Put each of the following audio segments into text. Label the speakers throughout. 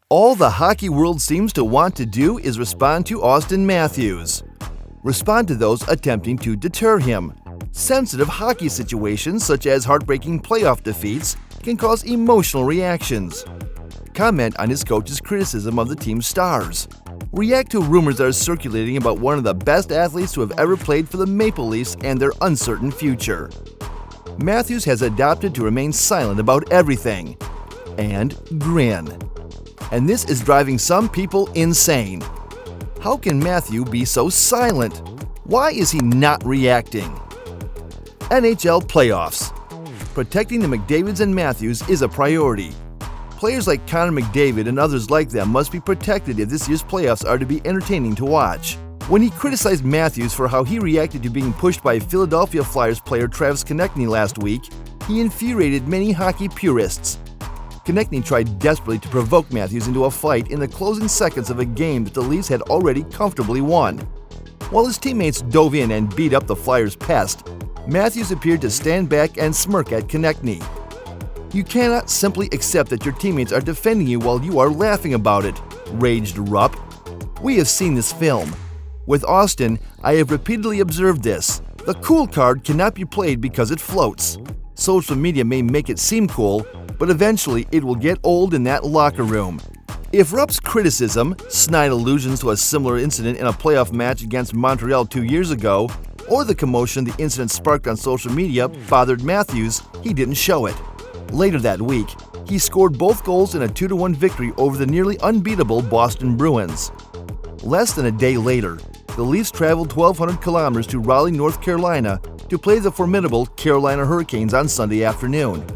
Speaker 1: All the hockey world seems to want to do is respond to Auston Matthews. Respond to those attempting to deter him. Sensitive hockey situations such as heartbreaking playoff defeats can cause emotional reactions. Comment on his coach's criticism of the team's stars. React to rumors that are circulating about one of the best athletes to have ever played for the Maple Leafs and their uncertain future. Matthews has adopted to remain silent about everything. And grin. And this is driving some people insane. How can Matthew be so silent? Why is he not reacting? NHL playoffs. Protecting the McDavids and Matthews is a priority. Players like Connor McDavid and others like them must be protected if this year's playoffs are to be entertaining to watch. When he criticized Matthews for how he reacted to being pushed by Philadelphia Flyers player Travis Konecny last week, he infuriated many hockey purists. Konecny tried desperately to provoke Matthews into a fight in the closing seconds of a game that the Leafs had already comfortably won. While his teammates dove in and beat up the Flyers' pest, Matthews appeared to stand back and smirk at Konecny. You cannot simply accept that your teammates are defending you while you are laughing about it, raged Rupp. We have seen this film. With Auston, I have repeatedly observed this. The cool card cannot be played because it floats. Social media may make it seem cool, but eventually it will get old in that locker room. If Rupp's criticism, snide allusions to a similar incident in a playoff match against Montreal 2 years ago, or the commotion the incident sparked on social media bothered Matthews, he didn't show it. Later that week, he scored both goals in a 2-1 victory over the nearly unbeatable Boston Bruins. Less than a day later, the Leafs traveled 1,200 kilometers to Raleigh, North Carolina to play the formidable Carolina Hurricanes on Sunday afternoon.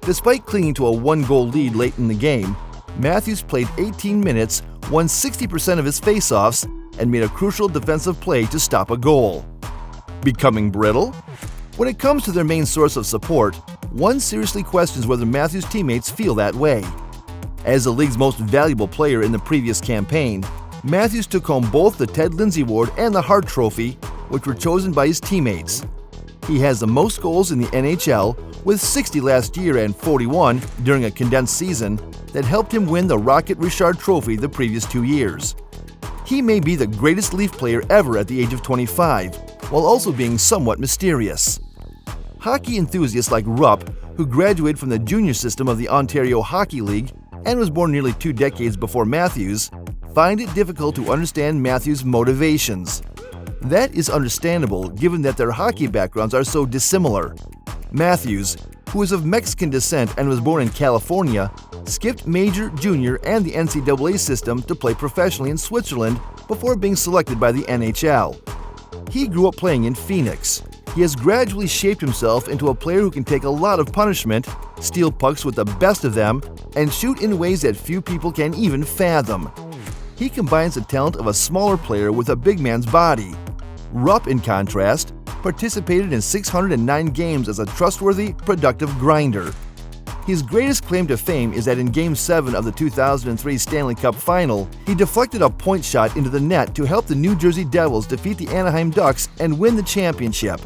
Speaker 1: Despite clinging to a 1-goal lead late in the game, Matthews played 18 minutes, won 60% of his faceoffs, and made a crucial defensive play to stop a goal. Becoming brittle? When it comes to their main source of support, one seriously questions whether Matthews' teammates feel that way. As the league's most valuable player in the previous campaign, Matthews took home both the Ted Lindsay Award and the Hart Trophy, which were chosen by his teammates. He has the most goals in the NHL, with 60 last year and 41 during a condensed season that helped him win the Rocket Richard Trophy the previous 2 years. He may be the greatest Leaf player ever at the age of 25, while also being somewhat mysterious. Hockey enthusiasts like Rupp, who graduated from the junior system of the Ontario Hockey League and was born nearly 2 decades before Matthews, find it difficult to understand Matthews' motivations. That is understandable given that their hockey backgrounds are so dissimilar. Matthews, who is of Mexican descent and was born in California, skipped major, junior, and the NCAA system to play professionally in Switzerland before being selected by the NHL. He grew up playing in Phoenix. He has gradually shaped himself into a player who can take a lot of punishment, steal pucks with the best of them, and shoot in ways that few people can even fathom. He combines the talent of a smaller player with a big man's body. Rupp, in contrast, participated in 609 games as a trustworthy, productive grinder. His greatest claim to fame is that in Game 7 of the 2003 Stanley Cup Final, he deflected a point shot into the net to help the New Jersey Devils defeat the Anaheim Ducks and win the championship.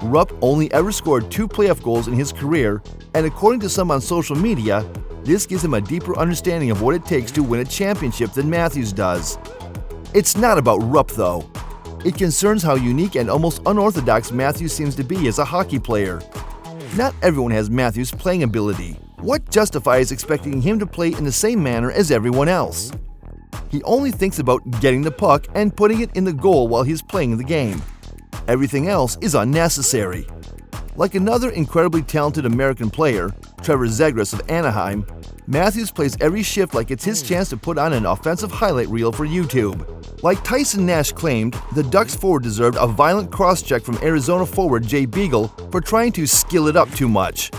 Speaker 1: Rupp only ever scored 2 playoff goals in his career, and according to some on social media, this gives him a deeper understanding of what it takes to win a championship than Matthews does. It's not about Rupp, though. It concerns how unique and almost unorthodox Matthews seems to be as a hockey player. Not everyone has Matthews' playing ability. What justifies expecting him to play in the same manner as everyone else? He only thinks about getting the puck and putting it in the goal while he's playing the game. Everything else is unnecessary. Like another incredibly talented American player, Trevor Zegras of Anaheim, Matthews plays every shift like it's his chance to put on an offensive highlight reel for YouTube. Like Tyson Nash claimed, the Ducks forward deserved a violent cross-check from Arizona forward Jay Beagle for trying to skill it up too much.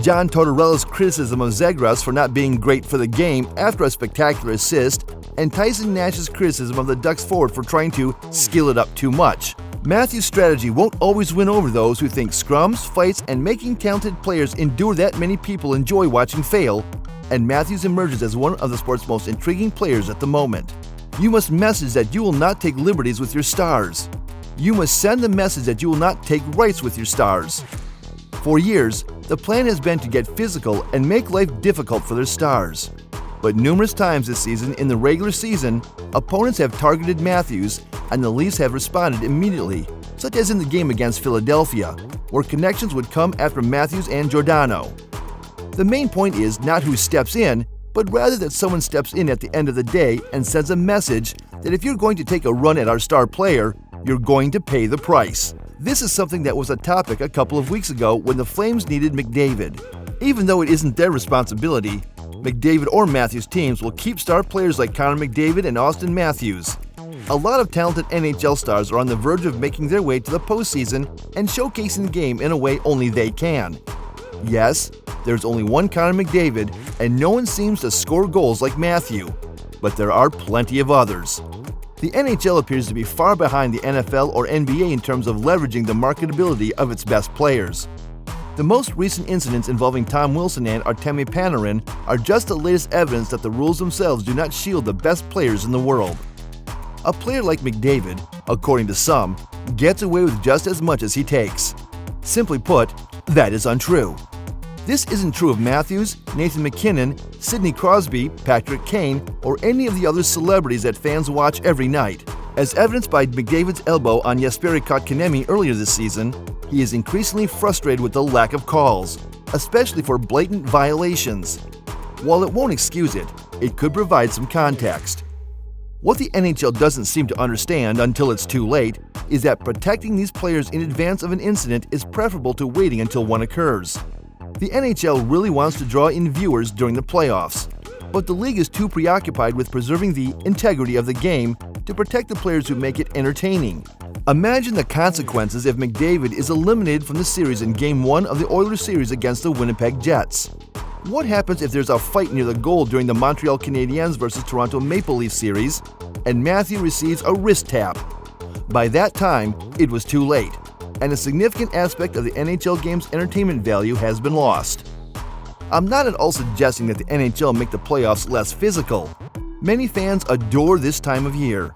Speaker 1: John Tortorella's criticism of Zegras for not being great for the game after a spectacular assist, and Tyson Nash's criticism of the Ducks forward for trying to skill it up too much. Matthews' strategy won't always win over those who think scrums, fights, and making talented players endure that many people enjoy watching fail, and Matthews emerges as one of the sport's most intriguing players at the moment. You must message that you will not take liberties with your stars. You must send the message that you will not take risks with your stars. For years, the plan has been to get physical and make life difficult for their stars. but numerous times this season in the regular season, opponents have targeted Matthews and the Leafs have responded immediately, such as in the game against Philadelphia, where connections would come after Matthews and Giordano. The main point is not who steps in, but rather that someone steps in at the end of the day and sends a message that if you're going to take a run at our star player, you're going to pay the price. This is something that was a topic a couple of weeks ago when the Flames needed McDavid. Even though it isn't their responsibility, McDavid or Matthews teams will keep star players like Connor McDavid and Auston Matthews. A lot of talented NHL stars are on the verge of making their way to the postseason and showcasing the game in a way only they can. Yes, there's only one Connor McDavid, and no one seems to score goals like Matthew, but there are plenty of others. The NHL appears to be far behind the NFL or NBA in terms of leveraging the marketability of its best players. The most recent incidents involving Tom Wilson and Artemi Panarin are just the latest evidence that the rules themselves do not shield the best players in the world. A player like McDavid, according to some, gets away with just as much as he takes. Simply put, that is untrue. This isn't true of Matthews, Nathan MacKinnon, Sidney Crosby, Patrick Kane, or any of the other celebrities that fans watch every night. As evidenced by McDavid's elbow on Jesperi Kotkaniemi earlier this season, he is increasingly frustrated with the lack of calls, especially for blatant violations. While it won't excuse it, it could provide some context. What the NHL doesn't seem to understand until it's too late is that protecting these players in advance of an incident is preferable to waiting until one occurs. The NHL really wants to draw in viewers during the playoffs, but the league is too preoccupied with preserving the integrity of the game to protect the players who make it entertaining. Imagine the consequences if McDavid is eliminated from the series in Game 1 of the Oilers series against the Winnipeg Jets. What happens if there's a fight near the goal during the Montreal Canadiens versus Toronto Maple Leafs series and Matthew receives a wrist tap? By that time, it was too late, and a significant aspect of the NHL game's entertainment value has been lost. I'm not at all suggesting that the NHL make the playoffs less physical. Many fans adore this time of year.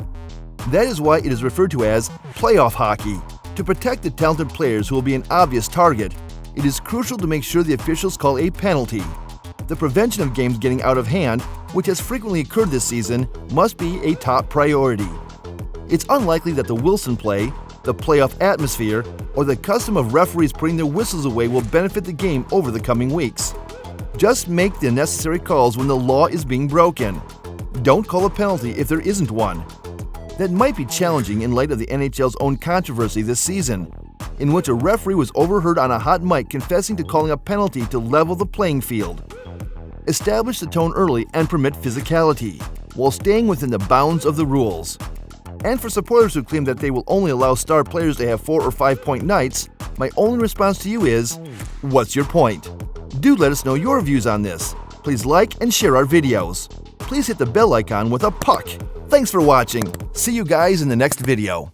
Speaker 1: That is why it is referred to as playoff hockey. To protect the talented players who will be an obvious target, it is crucial to make sure the officials call a penalty. The prevention of games getting out of hand, which has frequently occurred this season, must be a top priority. It's unlikely that the Wilson play, the playoff atmosphere, or the custom of referees putting their whistles away will benefit the game over the coming weeks. Just make the necessary calls when the law is being broken. Don't call a penalty if there isn't one. That might be challenging in light of the NHL's own controversy this season, in which a referee was overheard on a hot mic confessing to calling a penalty to level the playing field. Establish the tone early and permit physicality, while staying within the bounds of the rules. And for supporters who claim that they will only allow star players to have 4 or 5 point nights, my only response to you is, what's your point? Do let us know your views on this. Please like and share our videos. Please hit the bell icon with a puck. Thanks for watching. See you guys in the next video.